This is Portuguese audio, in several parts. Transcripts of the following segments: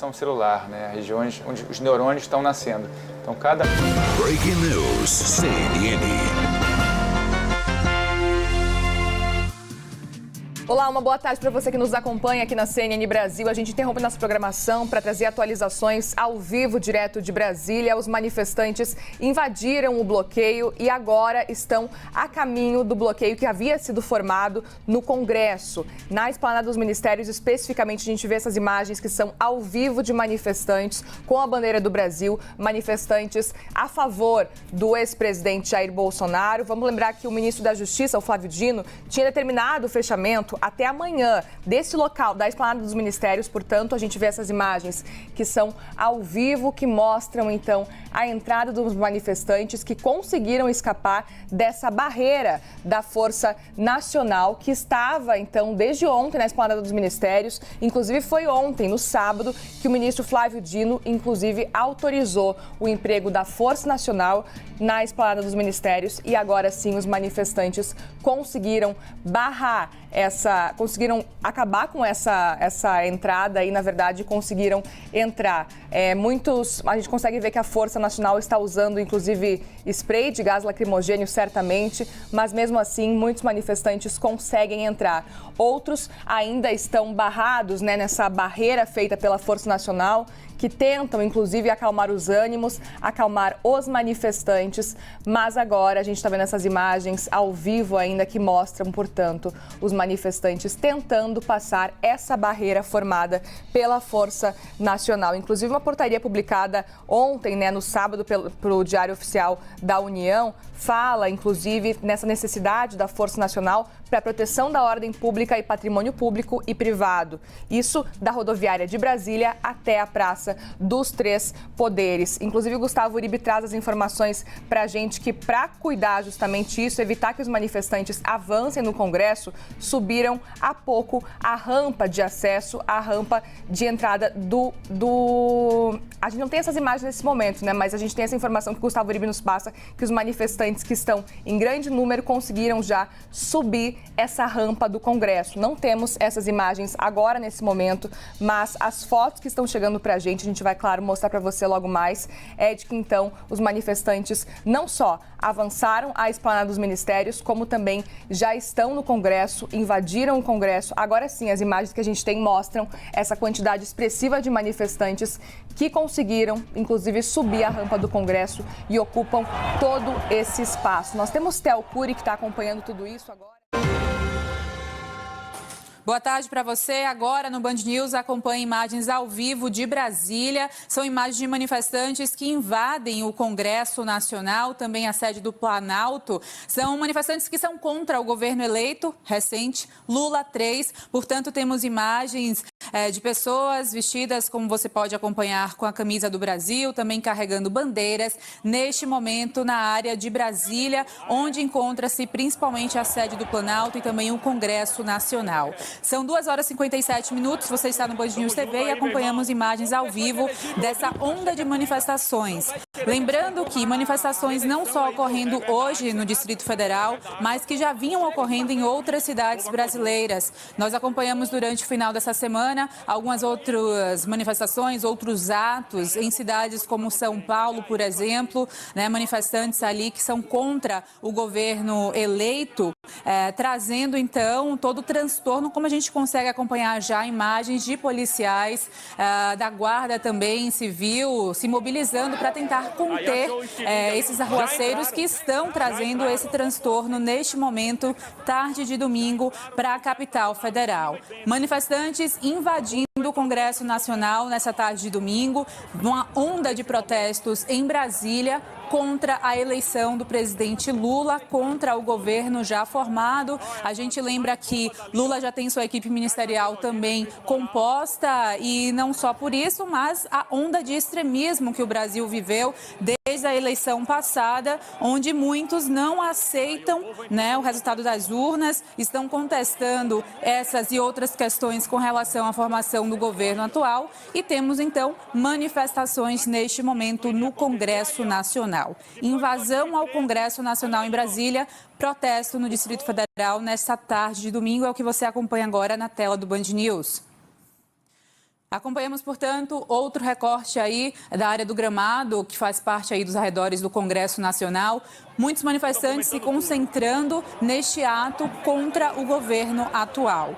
estimulação celular, né? Regiões onde os neurônios estão nascendo. Então, cada... Breaking News, CNN. Olá, uma boa tarde para você que nos acompanha aqui na CNN Brasil. A gente interrompe nossa programação para trazer atualizações ao vivo, direto de Brasília. Os manifestantes invadiram o bloqueio e agora estão a caminho do bloqueio que havia sido formado no Congresso. Na Esplanada dos Ministérios, especificamente, a gente vê essas imagens que são ao vivo de manifestantes com a bandeira do Brasil, manifestantes a favor do ex-presidente Jair Bolsonaro. Vamos lembrar que o ministro da Justiça, o Flávio Dino, tinha determinado o fechamento até amanhã desse local, da Esplanada dos Ministérios. Portanto, a gente vê essas imagens que são ao vivo, que mostram, então, a entrada dos manifestantes que conseguiram escapar dessa barreira da Força Nacional, que estava, então, desde ontem na Esplanada dos Ministérios. Inclusive, foi ontem, no sábado, que o ministro Flávio Dino, inclusive, autorizou o emprego da Força Nacional na Esplanada dos Ministérios. E agora sim, os manifestantes conseguiram barrar conseguiram acabar com essa entrada e, na verdade, conseguiram entrar. A gente consegue ver que a Força Nacional está usando, inclusive, spray de gás lacrimogênio, certamente, mas, mesmo assim, muitos manifestantes conseguem entrar. Outros ainda estão barrados, né, nessa barreira feita pela Força Nacional, que tentam, inclusive, acalmar os ânimos, acalmar os manifestantes, mas agora a gente está vendo essas imagens ao vivo ainda que mostram, portanto, os manifestantes tentando passar essa barreira formada pela Força Nacional. Inclusive, uma portaria publicada ontem, né, no sábado, pelo Diário Oficial da União, fala, inclusive, nessa necessidade da Força Nacional para a proteção da ordem pública e patrimônio público e privado. Isso da rodoviária de Brasília até a Praça dos Três Poderes. Inclusive, o Gustavo Uribe traz as informações para a gente que, para cuidar justamente isso, evitar que os manifestantes avancem no Congresso, subiram há pouco a rampa de acesso, a rampa de entrada A gente não tem essas imagens nesse momento, né? Mas a gente tem essa informação que o Gustavo Uribe nos passa, que os manifestantes que estão em grande número conseguiram já subir essa rampa do Congresso. Não temos essas imagens agora, nesse momento, mas as fotos que estão chegando para a gente vai, claro, mostrar para você logo mais, é de que, então, os manifestantes não só avançaram à Esplanada dos Ministérios, como também já estão no Congresso, invadiram o Congresso. Agora sim, as imagens que a gente tem mostram essa quantidade expressiva de manifestantes que conseguiram, inclusive, subir a rampa do Congresso e ocupam todo esse espaço. Nós temos Theo Cury, que está acompanhando tudo isso agora. Boa tarde para você. Agora no Band News acompanhe imagens ao vivo de Brasília. São imagens de manifestantes que invadem o Congresso Nacional, também a sede do Planalto. São manifestantes que são contra o governo eleito recente, Lula 3. Portanto, temos imagens de pessoas vestidas, como você pode acompanhar, com a camisa do Brasil, também carregando bandeiras, neste momento na área de Brasília, onde encontra-se principalmente a sede do Planalto e também o Congresso Nacional. São 2h57, você está no Band News TV e acompanhamos imagens ao vivo dessa onda de manifestações. Lembrando que manifestações não só ocorrendo hoje no Distrito Federal, mas que já vinham ocorrendo em outras cidades brasileiras. Nós acompanhamos durante o final dessa semana algumas outras manifestações, outros atos em cidades como São Paulo, por exemplo, né, manifestantes ali que são contra o governo eleito, trazendo então todo o transtorno, como a gente consegue acompanhar já imagens de policiais da Guarda também Civil se mobilizando para tentar conter esses arruaceiros que estão trazendo esse transtorno neste momento, tarde de domingo, para a capital federal. Manifestantes invadindo o Congresso Nacional nessa tarde de domingo, uma onda de protestos em Brasília contra a eleição do presidente Lula, contra o governo já formado. A gente lembra que Lula já tem sua equipe ministerial também composta e não só por isso, mas a onda de extremismo que o Brasil viveu desde a eleição passada, onde muitos não aceitam, né, o resultado das urnas, estão contestando essas e outras questões com relação à formação do governo atual e temos então manifestações neste momento no Congresso Nacional. Invasão ao Congresso Nacional em Brasília, protesto no Distrito Federal nesta tarde de domingo, é o que você acompanha agora na tela do Band News. Acompanhamos, portanto, outro recorte aí da área do Gramado, que faz parte aí dos arredores do Congresso Nacional. Muitos manifestantes se concentrando neste ato contra o governo atual.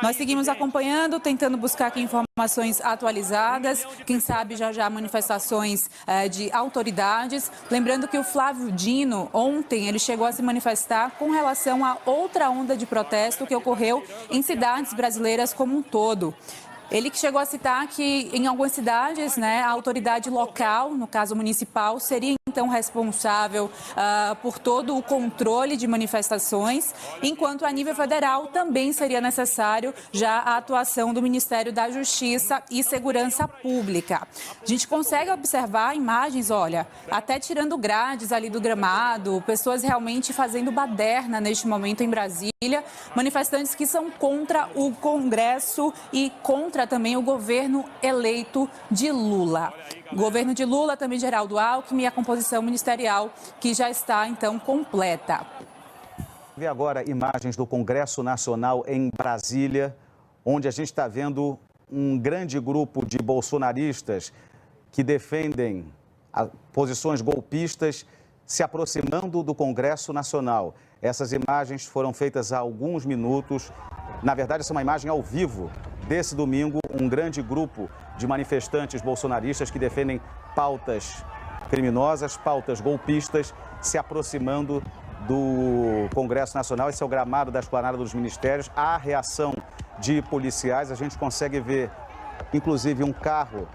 Nós seguimos acompanhando, tentando buscar aqui informações atualizadas, quem sabe já manifestações de autoridades. Lembrando que o Flávio Dino, ontem, ele chegou a se manifestar com relação a outra onda de protesto que ocorreu em cidades brasileiras como um todo. Ele que chegou a citar que em algumas cidades, a autoridade local, no caso municipal, seria então responsável por todo o controle de manifestações, enquanto a nível federal também seria necessário já a atuação do Ministério da Justiça e Segurança Pública. A gente consegue observar imagens, olha, até tirando grades ali do Gramado, pessoas realmente fazendo baderna neste momento em Brasília, manifestantes que são contra o Congresso e contra também o governo eleito de Lula. O governo de Lula, também Geraldo Alckmin, e a composição ministerial que já está, então, completa. Vê agora imagens do Congresso Nacional em Brasília, onde a gente está vendo um grande grupo de bolsonaristas que defendem posições golpistas se aproximando do Congresso Nacional. Essas imagens foram feitas há alguns minutos. Na verdade, essa é uma imagem ao vivo. Desse domingo, um grande grupo de manifestantes bolsonaristas que defendem pautas criminosas, pautas golpistas, se aproximando do Congresso Nacional. Esse é o gramado da esplanada dos ministérios. Há reação de policiais. A gente consegue ver, inclusive, um carro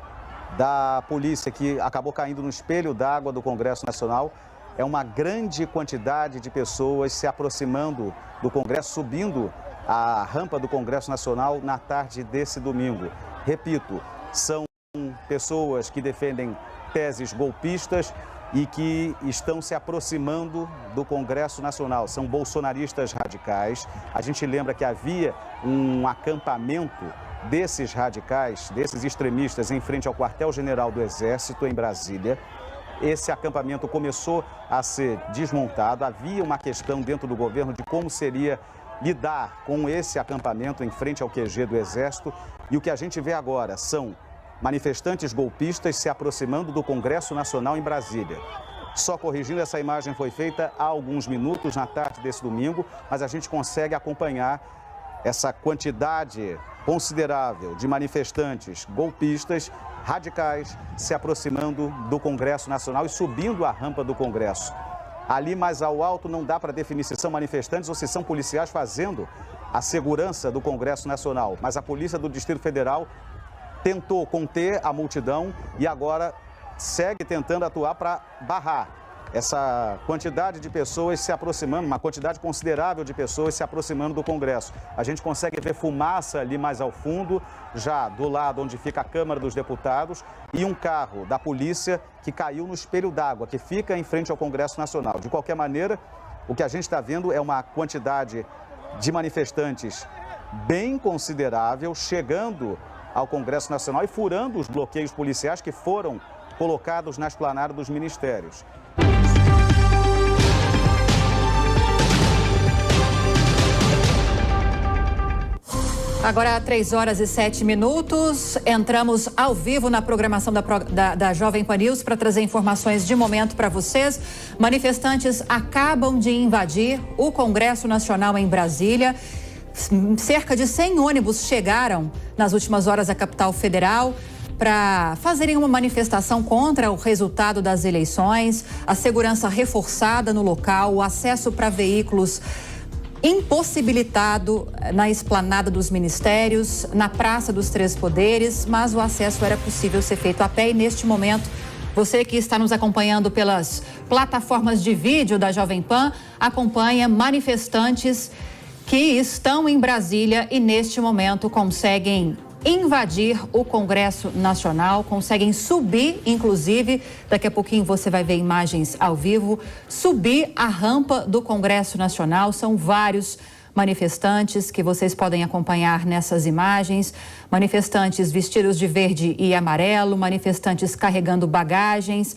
da polícia que acabou caindo no espelho d'água do Congresso Nacional. É uma grande quantidade de pessoas se aproximando do Congresso, subindo a rampa do Congresso Nacional na tarde desse domingo. Repito, são pessoas que defendem teses golpistas e que estão se aproximando do Congresso Nacional. São bolsonaristas radicais. A gente lembra que havia um acampamento desses radicais, desses extremistas, em frente ao quartel-general do Exército, em Brasília. Esse acampamento começou a ser desmontado. Havia uma questão dentro do governo de como seria lidar com esse acampamento em frente ao QG do Exército. E o que a gente vê agora são manifestantes golpistas se aproximando do Congresso Nacional em Brasília. Só corrigindo, essa imagem foi feita há alguns minutos na tarde desse domingo, mas a gente consegue acompanhar essa quantidade considerável de manifestantes golpistas radicais se aproximando do Congresso Nacional e subindo a rampa do Congresso. Ali mais ao alto não dá para definir se são manifestantes ou se são policiais fazendo a segurança do Congresso Nacional. Mas a Polícia do Distrito Federal tentou conter a multidão e agora segue tentando atuar para barrar essa quantidade de pessoas se aproximando, uma quantidade considerável de pessoas se aproximando do Congresso. A gente consegue ver fumaça ali mais ao fundo, já do lado onde fica a Câmara dos Deputados, e um carro da polícia que caiu no espelho d'água, que fica em frente ao Congresso Nacional. De qualquer maneira, o que a gente está vendo é uma quantidade de manifestantes bem considerável chegando ao Congresso Nacional e furando os bloqueios policiais que foram colocados na esplanada dos ministérios. Agora, 3h07, entramos ao vivo na programação da Jovem Pan News para trazer informações de momento para vocês. Manifestantes acabam de invadir o Congresso Nacional em Brasília. Cerca de 100 ônibus chegaram nas últimas horas à capital federal para fazerem uma manifestação contra o resultado das eleições, a segurança reforçada no local, o acesso para veículos impossibilitado na esplanada dos ministérios, na Praça dos Três Poderes, mas o acesso era possível ser feito a pé. E neste momento, você que está nos acompanhando pelas plataformas de vídeo da Jovem Pan, acompanha manifestantes que estão em Brasília e neste momento conseguem invadir o Congresso Nacional, conseguem subir, inclusive, daqui a pouquinho você vai ver imagens ao vivo, subir a rampa do Congresso Nacional. São vários manifestantes que vocês podem acompanhar nessas imagens, manifestantes vestidos de verde e amarelo, manifestantes carregando bagagens,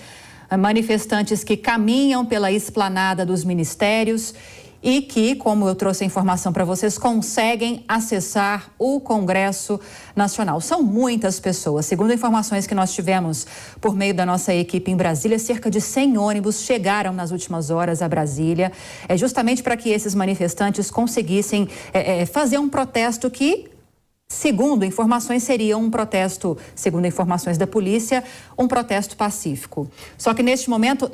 manifestantes que caminham pela esplanada dos ministérios e que, como eu trouxe a informação para vocês, conseguem acessar o Congresso Nacional. São muitas pessoas. Segundo informações que nós tivemos por meio da nossa equipe em Brasília, cerca de 100 ônibus chegaram nas últimas horas a Brasília, justamente para que esses manifestantes conseguissem fazer um protesto que, segundo informações, seria um protesto, segundo informações da polícia, um protesto pacífico. Só que neste momento,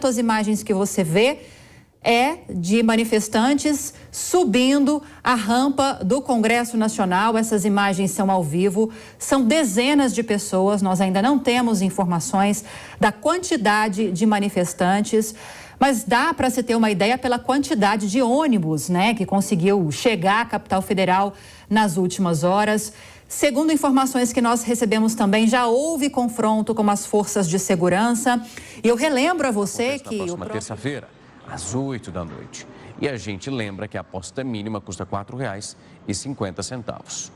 as imagens que você vê é de manifestantes subindo a rampa do Congresso Nacional. Essas imagens são ao vivo, são dezenas de pessoas, nós ainda não temos informações da quantidade de manifestantes, mas dá para se ter uma ideia pela quantidade de ônibus, né, que conseguiu chegar à capital federal nas últimas horas. Segundo informações que nós recebemos também, já houve confronto com as forças de segurança. E eu relembro a você que... Na próxima terça-feira, às 8 da noite. E a gente lembra que a aposta mínima custa R$ 4,50.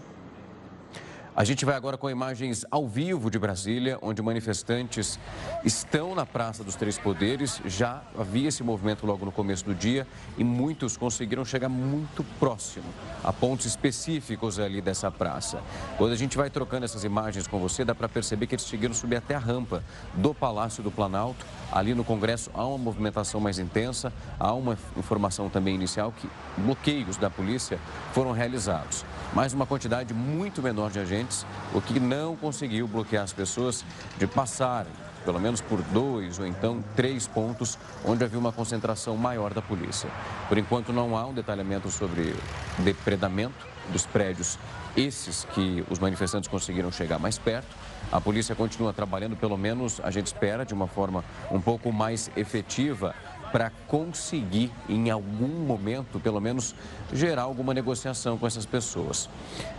A gente vai agora com imagens ao vivo de Brasília, onde manifestantes estão na Praça dos Três Poderes. Já havia esse movimento logo no começo do dia e muitos conseguiram chegar muito próximo a pontos específicos ali dessa praça. Quando a gente vai trocando essas imagens com você, dá para perceber que eles conseguiram subir até a rampa do Palácio do Planalto. Ali no Congresso há uma movimentação mais intensa, há uma informação também inicial que bloqueios da polícia foram realizados. Mas uma quantidade muito menor de agentes, o que não conseguiu bloquear as pessoas de passarem, pelo menos por 2 ou então 3 pontos, onde havia uma concentração maior da polícia. Por enquanto não há um detalhamento sobre depredamento dos prédios, esses que os manifestantes conseguiram chegar mais perto. A polícia continua trabalhando, pelo menos a gente espera, de uma forma um pouco mais efetiva, para conseguir, em algum momento, pelo menos, gerar alguma negociação com essas pessoas.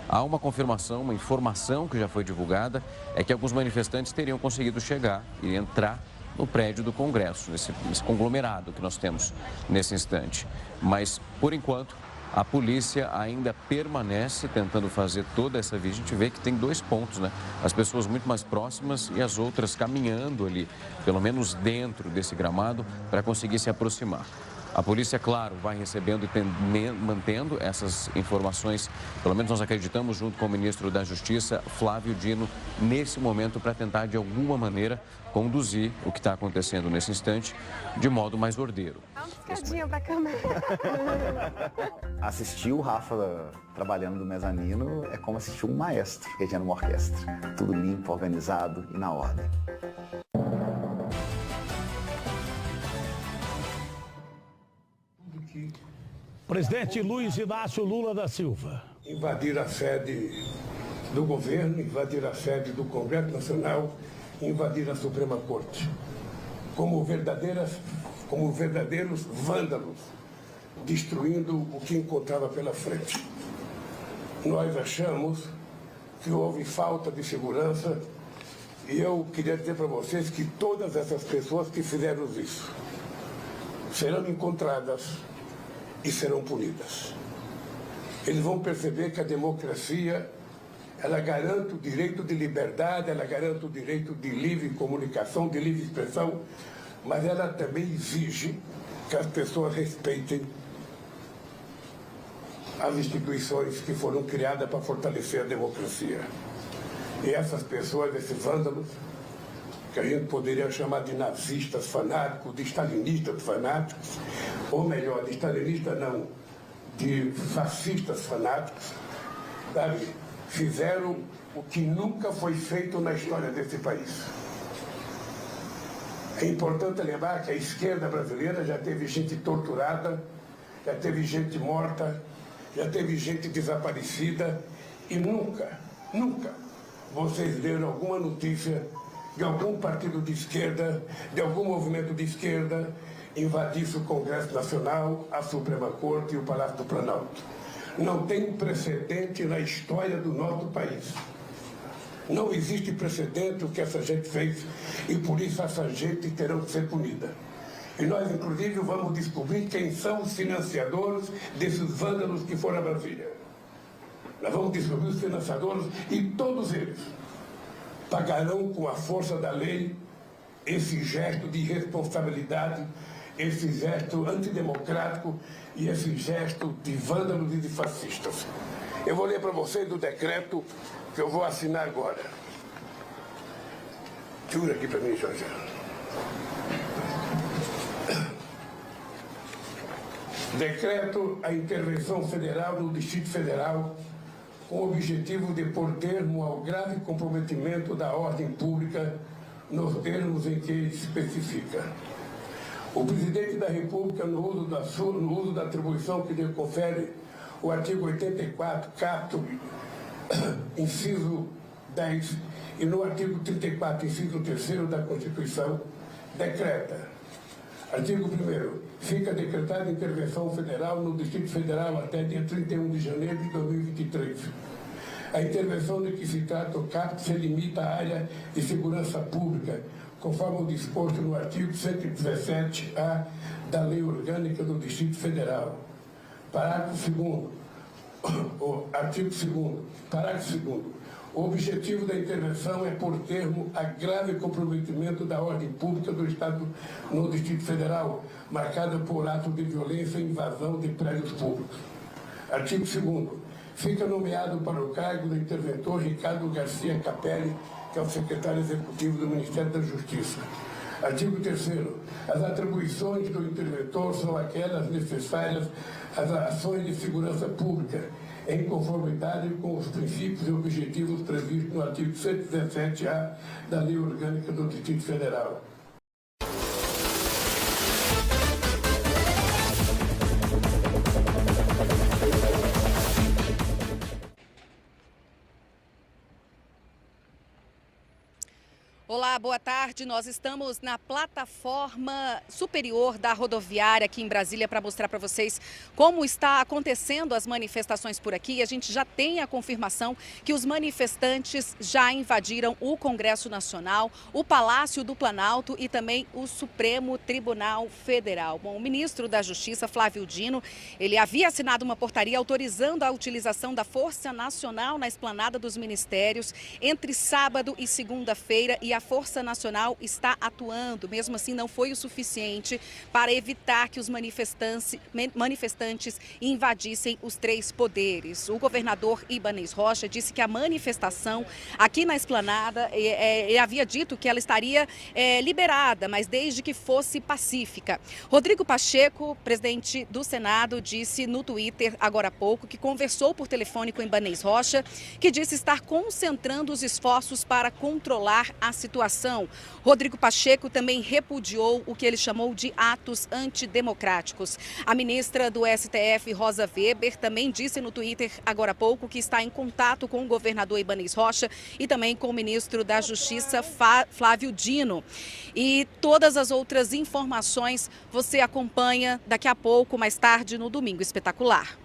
Há uma confirmação, uma informação que já foi divulgada, é que alguns manifestantes teriam conseguido chegar e entrar no prédio do Congresso, nesse conglomerado que nós temos nesse instante. Mas, por enquanto, a polícia ainda permanece tentando fazer toda essa via. A gente vê que tem 2 pontos, né? As pessoas muito mais próximas e as outras caminhando ali, pelo menos dentro desse gramado, para conseguir se aproximar. A polícia, claro, vai recebendo e mantendo essas informações, pelo menos nós acreditamos, junto com o ministro da Justiça, Flávio Dino, nesse momento, para tentar, de alguma maneira, conduzir o que está acontecendo nesse instante de modo mais ordeiro. Dá uma piscadinha pra câmera. Assistir o Rafa trabalhando no mezanino é como assistir um maestro regendo uma orquestra. Tudo limpo, organizado e na ordem. Presidente Luiz Inácio Lula da Silva. Invadir a sede do governo, invadir a sede do Congresso Nacional, invadir a Suprema Corte. Como verdadeiros vândalos, destruindo o que encontrava pela frente. Nós achamos que houve falta de segurança e eu queria dizer para vocês que todas essas pessoas que fizeram isso serão encontradas e serão punidas. Eles vão perceber que a democracia, ela garante o direito de liberdade, ela garante o direito de livre comunicação, de livre expressão, mas ela também exige que as pessoas respeitem as instituições que foram criadas para fortalecer a democracia. E essas pessoas, esses vândalos, que a gente poderia chamar de nazistas fanáticos, de stalinistas fanáticos, ou melhor, de stalinistas não, de fascistas fanáticos, sabe? Fizeram o que nunca foi feito na história desse país. É importante lembrar que a esquerda brasileira já teve gente torturada, já teve gente morta, já teve gente desaparecida e nunca vocês leram alguma notícia de algum partido de esquerda, de algum movimento de esquerda, invadisse o Congresso Nacional, a Suprema Corte e o Palácio do Planalto. Não tem precedente na história do nosso país. Não existe precedente o que essa gente fez e por isso essa gente terá que ser punida. E nós, inclusive, vamos descobrir quem são os financiadores desses vândalos que foram a Brasília. Nós vamos descobrir os financiadores e todos eles pagarão com a força da lei esse gesto de irresponsabilidade, esse gesto antidemocrático e esse gesto de vândalos e de fascistas. Eu vou ler para vocês o decreto que eu vou assinar agora. Jura aqui para mim, Jorge. Decreto a intervenção federal no Distrito Federal com o objetivo de pôr termo ao grave comprometimento da ordem pública nos termos em que especifica. O Presidente da República, no uso da atribuição que lhe confere o artigo 84, caput, inciso 10, e no artigo 34, inciso 3º da Constituição, decreta. Artigo 1º. Fica decretada intervenção federal no Distrito Federal até dia 31 de janeiro de 2023. A intervenção de que se trata o caput se limita à área de segurança pública, conforme o disposto no artigo 117-A da Lei Orgânica do Distrito Federal. Parágrafo 2º. Artigo 2º. Parágrafo 2º. O objetivo da intervenção é pôr termo a grave comprometimento da ordem pública do Estado no Distrito Federal, marcada por atos de violência e invasão de prédios públicos. Artigo 2º. Fica nomeado para o cargo do interventor Ricardo Garcia Capelli, que é o secretário executivo do Ministério da Justiça. Artigo 3º. As atribuições do interventor são aquelas necessárias às ações de segurança pública, em conformidade com os princípios e objetivos previstos no artigo 117-A da Lei Orgânica do Distrito Federal. Olá, boa tarde. Nós estamos na plataforma superior da rodoviária aqui em Brasília para mostrar para vocês como está acontecendo as manifestações por aqui. A gente já tem a confirmação que os manifestantes já invadiram o Congresso Nacional, o Palácio do Planalto e também o Supremo Tribunal Federal. Bom, o ministro da Justiça, Flávio Dino, ele havia assinado uma portaria autorizando a utilização da Força Nacional na esplanada dos ministérios entre sábado e segunda-feira e a Força Nacional está atuando. Mesmo assim, não foi o suficiente para evitar que os manifestantes invadissem os três poderes. O governador Ibanez Rocha disse que a manifestação aqui na esplanada, ele havia dito que ela estaria liberada, mas desde que fosse pacífica. Rodrigo Pacheco, presidente do Senado, disse no Twitter agora há pouco que conversou por telefone com Ibanez Rocha, que disse estar concentrando os esforços para controlar a situação. Rodrigo Pacheco também repudiou o que ele chamou de atos antidemocráticos. A ministra do STF, Rosa Weber, também disse no Twitter agora há pouco que está em contato com o governador Ibanez Rocha e também com o ministro da Justiça, Flávio Dino. E todas as outras informações você acompanha daqui a pouco, mais tarde, no Domingo Espetacular.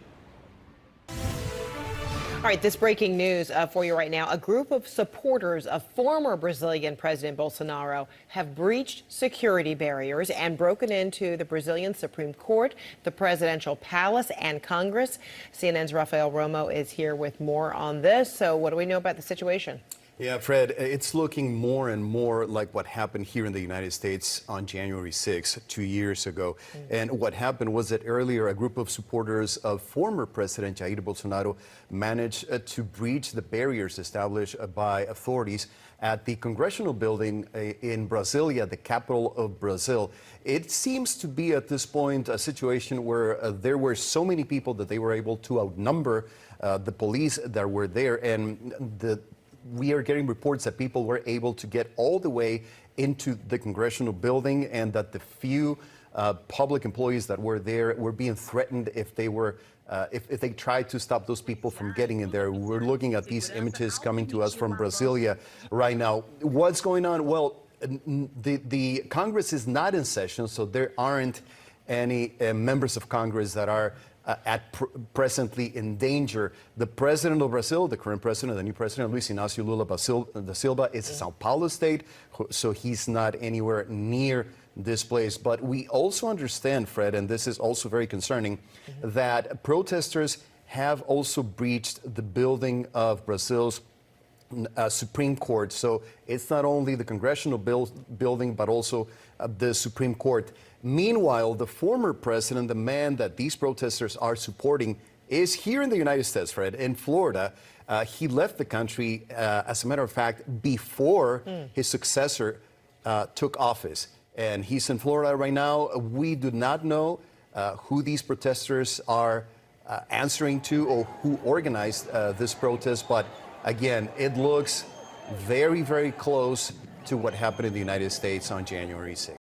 All right, this breaking news for you right now. A group of supporters of former Brazilian President Bolsonaro have breached security barriers and broken into the Brazilian Supreme Court, the presidential palace, and Congress. CNN's Rafael Romo is here with more on this. So what do we know about the situation? Yeah, Fred, it's looking more and more like what happened here in the United States on January 6th, 2 years ago. And what happened was that earlier a group of supporters of former President Jair Bolsonaro managed to breach the barriers established by authorities at the congressional building in Brasilia, the capital of Brazil. It seems to be at this point a situation where there were so many people that they were able to outnumber the police that were there, and we are getting reports that people were able to get all the way into the congressional building and that the few public employees that were there were being threatened if they were if they tried to stop those people from getting in there. We're looking at these images coming to us from Brasilia right now. What's going on? Well, the Congress is not in session, so there aren't any members of Congress that are presently in danger. The president of Brazil, the current president, the new president, Luiz Inácio Lula da Silva, is Sao Paulo state, so he's not anywhere near this place. But we also understand, Fred, and this is also very concerning, that protesters have also breached the building of Brazil's Supreme Court. So it's not only the congressional building, but also the Supreme Court. Meanwhile, the former president, the man that these protesters are supporting, is here in the United States, Fred, in Florida. He left the country, as a matter of fact, before his successor took office. And he's in Florida right now. We do not know who these protesters are answering to or who organized this protest. But again, it looks very, very close to what happened in the United States on January 6th.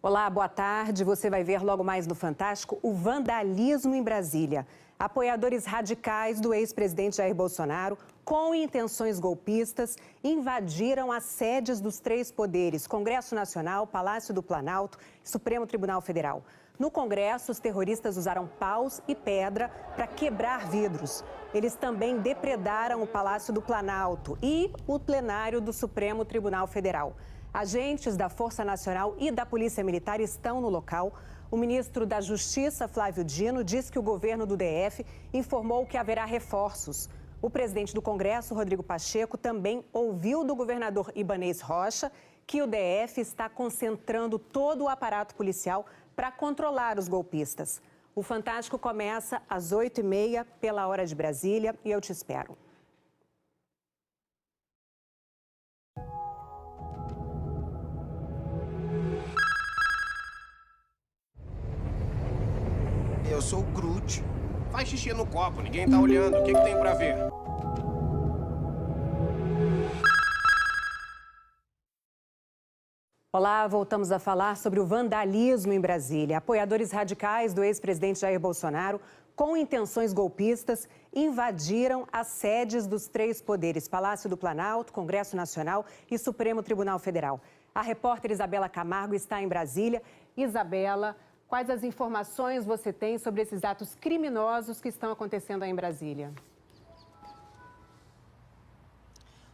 Olá, boa tarde. Você vai ver logo mais no Fantástico o vandalismo em Brasília. Apoiadores radicais do ex-presidente Jair Bolsonaro, com intenções golpistas, invadiram as sedes dos três poderes: Congresso Nacional, Palácio do Planalto e Supremo Tribunal Federal. No Congresso, os terroristas usaram paus e pedra para quebrar vidros. Eles também depredaram o Palácio do Planalto e o plenário do Supremo Tribunal Federal. Agentes da Força Nacional e da Polícia Militar estão no local. O ministro da Justiça, Flávio Dino, diz que o governo do DF informou que haverá reforços. O presidente do Congresso, Rodrigo Pacheco, também ouviu do governador Ibanez Rocha que o DF está concentrando todo o aparato policial para controlar os golpistas. O Fantástico começa às 8h30 pela hora de Brasília e eu te espero. Eu sou o Groot. Faz xixi no copo, ninguém tá olhando. O que tem pra ver? Olá, voltamos a falar sobre o vandalismo em Brasília. Apoiadores radicais do ex-presidente Jair Bolsonaro, com intenções golpistas, invadiram as sedes dos três poderes: Palácio do Planalto, Congresso Nacional e Supremo Tribunal Federal. A repórter Isabela Camargo está em Brasília. Isabela, quais as informações você tem sobre esses atos criminosos que estão acontecendo aí em Brasília?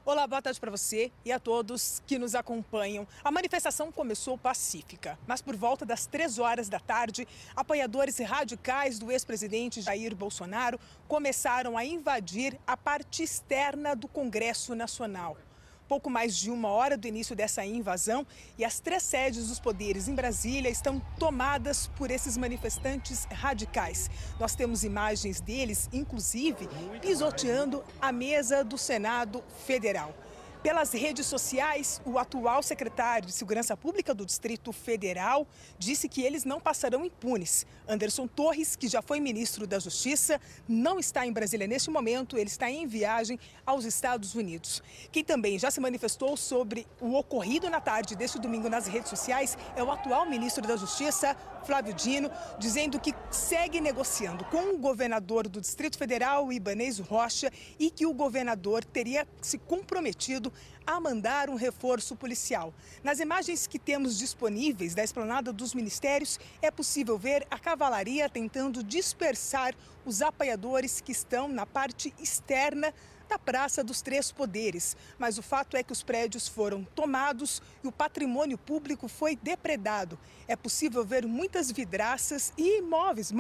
Olá, boa tarde para você e a todos que nos acompanham. A manifestação começou pacífica, mas por volta das 3 horas da tarde, apoiadores radicais do ex-presidente Jair Bolsonaro começaram a invadir a parte externa do Congresso Nacional. Pouco mais de 1 hora do início dessa invasão e as 3 sedes dos poderes em Brasília estão tomadas por esses manifestantes radicais. Nós temos imagens deles, inclusive, pisoteando a mesa do Senado Federal. Pelas redes sociais, o atual secretário de Segurança Pública do Distrito Federal disse que eles não passarão impunes. Anderson Torres, que já foi ministro da Justiça, não está em Brasília neste momento, ele está em viagem aos Estados Unidos. Quem também já se manifestou sobre o ocorrido na tarde deste domingo nas redes sociais é o atual ministro da Justiça, Flávio Dino, dizendo que segue negociando com o governador do Distrito Federal, Ibanez Rocha, e que o governador teria se comprometido a mandar um reforço policial. Nas imagens que temos disponíveis da esplanada dos ministérios, é possível ver a cavalaria tentando dispersar os apoiadores que estão na parte externa da Praça dos Três Poderes. Mas o fato é que os prédios foram tomados e o patrimônio público foi depredado. É possível ver muitas vidraças e móveis,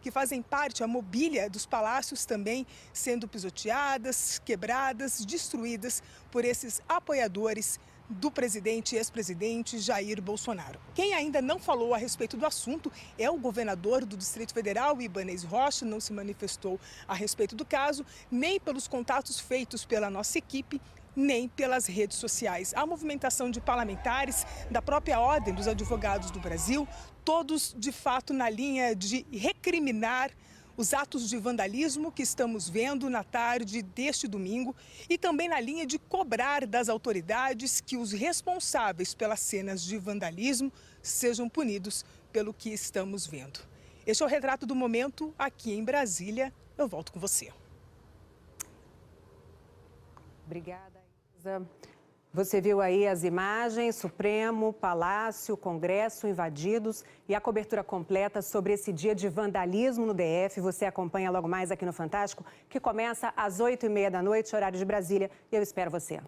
que fazem parte, a mobília dos palácios também sendo pisoteadas, quebradas, destruídas por esses apoiadores do presidente e ex-presidente Jair Bolsonaro. Quem ainda não falou a respeito do assunto é o governador do Distrito Federal, Ibanez Rocha, não se manifestou a respeito do caso, nem pelos contatos feitos pela nossa equipe, nem pelas redes sociais. A movimentação de parlamentares da própria Ordem dos Advogados do Brasil, todos de fato na linha de recriminar os atos de vandalismo que estamos vendo na tarde deste domingo e também na linha de cobrar das autoridades que os responsáveis pelas cenas de vandalismo sejam punidos pelo que estamos vendo. Este é o retrato do momento aqui em Brasília. Eu volto com você. Obrigada, Isa. Você viu aí as imagens, Supremo, Palácio, Congresso invadidos e a cobertura completa sobre esse dia de vandalismo no DF. Você acompanha logo mais aqui no Fantástico, que começa às 8h30 da noite, horário de Brasília, e eu espero você.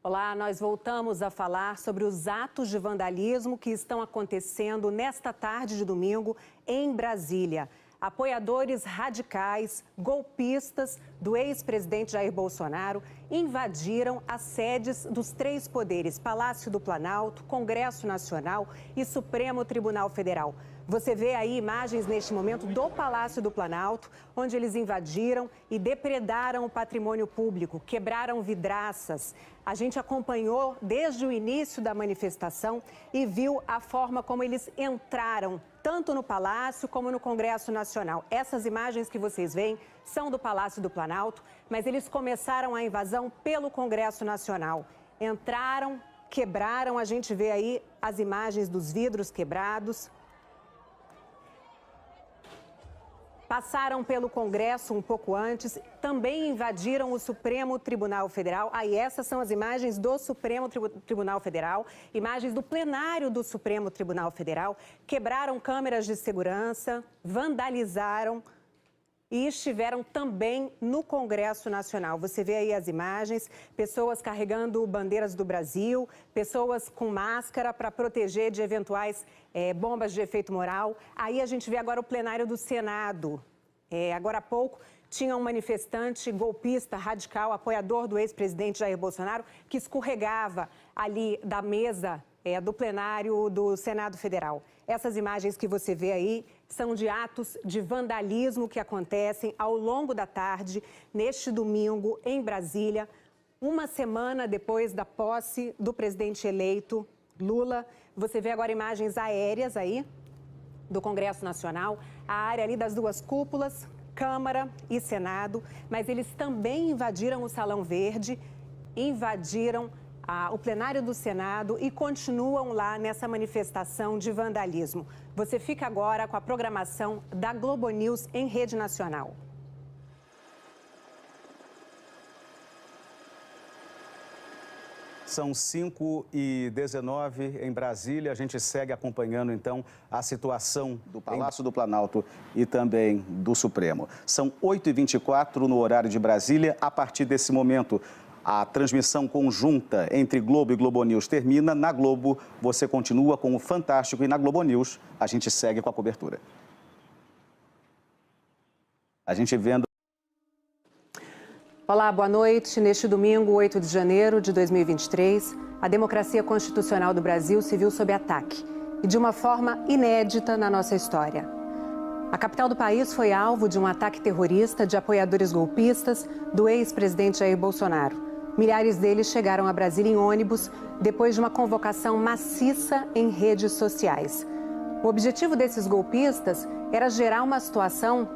Olá, nós voltamos a falar sobre os atos de vandalismo que estão acontecendo nesta tarde de domingo em Brasília. Apoiadores radicais, golpistas do ex-presidente Jair Bolsonaro invadiram as sedes dos três poderes: Palácio do Planalto, Congresso Nacional e Supremo Tribunal Federal. Você vê aí imagens neste momento do Palácio do Planalto, onde eles invadiram e depredaram o patrimônio público, quebraram vidraças. A gente acompanhou desde o início da manifestação e viu a forma como eles entraram, tanto no Palácio como no Congresso Nacional. Essas imagens que vocês veem são do Palácio do Planalto, mas eles começaram a invasão pelo Congresso Nacional. Entraram, quebraram, a gente vê aí as imagens dos vidros quebrados. Passaram pelo Congresso um pouco antes, também invadiram o Supremo Tribunal Federal. Aí essas são as imagens do Supremo Tribunal Federal, imagens do plenário do Supremo Tribunal Federal. Quebraram câmeras de segurança, vandalizaram e estiveram também no Congresso Nacional. Você vê aí as imagens, pessoas carregando bandeiras do Brasil, pessoas com máscara para proteger de eventuais bombas de efeito moral. Aí a gente vê agora o plenário do Senado. Agora há pouco tinha um manifestante golpista, radical, apoiador do ex-presidente Jair Bolsonaro, que escorregava ali da mesa do plenário do Senado Federal. Essas imagens que você vê aí são de atos de vandalismo que acontecem ao longo da tarde, neste domingo, em Brasília, uma semana depois da posse do presidente eleito Lula. Você vê agora imagens aéreas aí do Congresso Nacional, a área ali das duas cúpulas, Câmara e Senado, mas eles também invadiram o Salão Verde, invadiram o plenário do Senado e continuam lá nessa manifestação de vandalismo. Você fica agora com a programação da Globo News em rede nacional. São 5h19 em Brasília. A gente segue acompanhando, então, a situação do Palácio do Planalto e também do Supremo. São 8h24 no horário de Brasília. A partir desse momento, a transmissão conjunta entre Globo e Globo News termina. Na Globo, você continua com o Fantástico e na Globo News, a gente segue com a cobertura. A gente vendo... Olá, boa noite. Neste domingo, 8 de janeiro de 2023, a democracia constitucional do Brasil se viu sob ataque e de uma forma inédita na nossa história. A capital do país foi alvo de um ataque terrorista de apoiadores golpistas do ex-presidente Jair Bolsonaro. Milhares deles chegaram a Brasília em ônibus depois de uma convocação maciça em redes sociais. O objetivo desses golpistas era gerar uma situação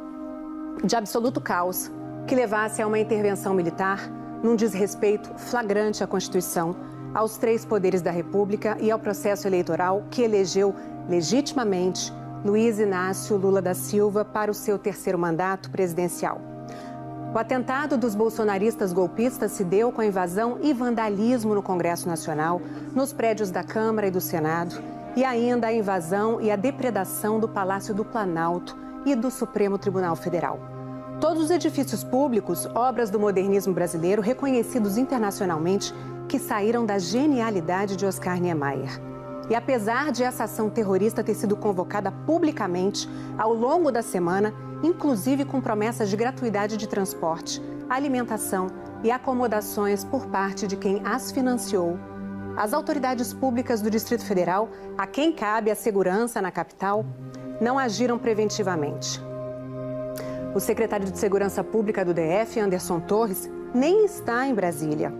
de absoluto caos que levasse a uma intervenção militar num desrespeito flagrante à Constituição, aos três poderes da República e ao processo eleitoral que elegeu legitimamente Luiz Inácio Lula da Silva para o seu terceiro mandato presidencial. O atentado dos bolsonaristas golpistas se deu com a invasão e vandalismo no Congresso Nacional, nos prédios da Câmara e do Senado, e ainda a invasão e a depredação do Palácio do Planalto e do Supremo Tribunal Federal. Todos os edifícios públicos, obras do modernismo brasileiro, reconhecidos internacionalmente, que saíram da genialidade de Oscar Niemeyer. E apesar de essa ação terrorista ter sido convocada publicamente ao longo da semana, inclusive com promessas de gratuidade de transporte, alimentação e acomodações por parte de quem as financiou, as autoridades públicas do Distrito Federal, a quem cabe a segurança na capital, não agiram preventivamente. O secretário de Segurança Pública do DF, Anderson Torres, nem está em Brasília.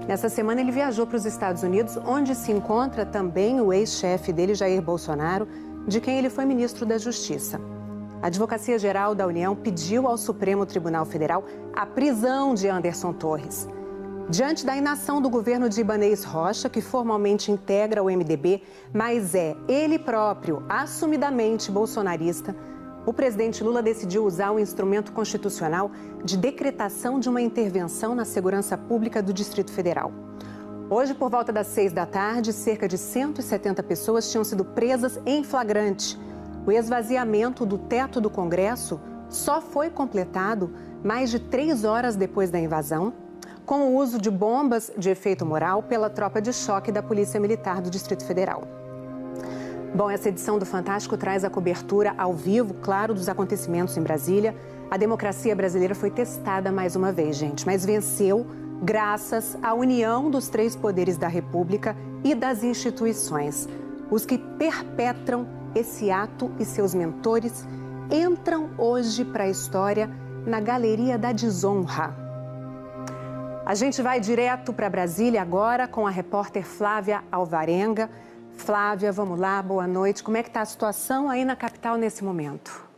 Nessa semana, ele viajou para os Estados Unidos, onde se encontra também o ex-chefe dele, Jair Bolsonaro, de quem ele foi ministro da Justiça. A Advocacia Geral da União pediu ao Supremo Tribunal Federal a prisão de Anderson Torres. Diante da inação do governo de Ibanez Rocha, que formalmente integra o MDB, mas é ele próprio, assumidamente bolsonarista, o presidente Lula decidiu usar o instrumento constitucional de decretação de uma intervenção na segurança pública do Distrito Federal. Hoje, por volta das 6 da tarde, cerca de 170 pessoas tinham sido presas em flagrante. O esvaziamento do teto do Congresso só foi completado mais de 3 horas depois da invasão, com o uso de bombas de efeito moral pela tropa de choque da Polícia Militar do Distrito Federal. Bom, essa edição do Fantástico traz a cobertura ao vivo, claro, dos acontecimentos em Brasília. A democracia brasileira foi testada mais uma vez, gente, mas venceu graças à união dos três poderes da República e das instituições. Os que perpetram esse ato e seus mentores entram hoje para a história na Galeria da Desonra. A gente vai direto para Brasília agora com a repórter Flávia Alvarenga. Flávia, vamos lá, boa noite. Como é que está a situação aí na capital nesse momento?